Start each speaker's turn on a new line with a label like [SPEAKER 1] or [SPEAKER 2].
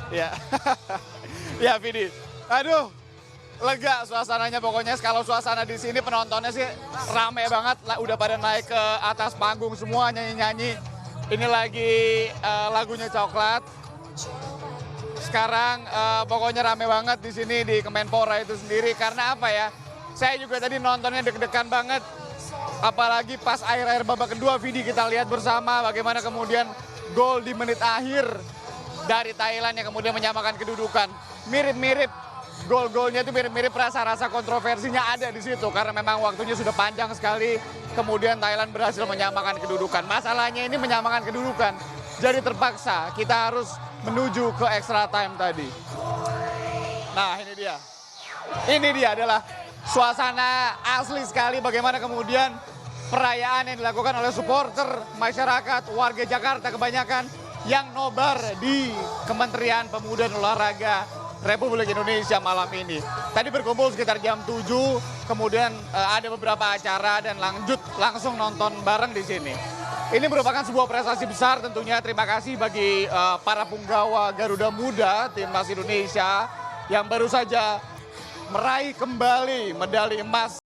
[SPEAKER 1] Ya, ya Vidi. Aduh, lega suasananya pokoknya. Kalau suasana di sini penontonnya sih rame banget. Udah pada naik ke atas panggung semua nyanyi-nyanyi. Ini lagi lagunya Coklat. Sekarang pokoknya rame banget di sini di Kemenpora itu sendiri. Karena apa ya? Saya juga tadi nontonnya deg-degan banget. Apalagi pas akhir-akhir babak kedua, Vidi, kita lihat bersama bagaimana kemudian gol di menit akhir dari Thailand yang kemudian menyamakan kedudukan. Mirip-mirip gol-golnya itu mirip-mirip, rasa-rasa kontroversinya ada di situ karena memang waktunya sudah panjang sekali. Kemudian Thailand berhasil menyamakan kedudukan. Masalahnya ini menyamakan kedudukan. Jadi terpaksa kita harus menuju ke extra time tadi. Nah, ini dia. Ini dia adalah suasana asli sekali bagaimana kemudian perayaan yang dilakukan oleh supporter, masyarakat, warga Jakarta kebanyakan yang nobar di Kementerian Pemuda dan Olahraga Republik Indonesia malam ini. Tadi berkumpul sekitar jam 7, kemudian ada beberapa acara dan langsung nonton bareng di sini. Ini merupakan sebuah prestasi besar tentunya. Terima kasih bagi para punggawa Garuda Muda Timnas Indonesia yang baru saja meraih kembali medali emas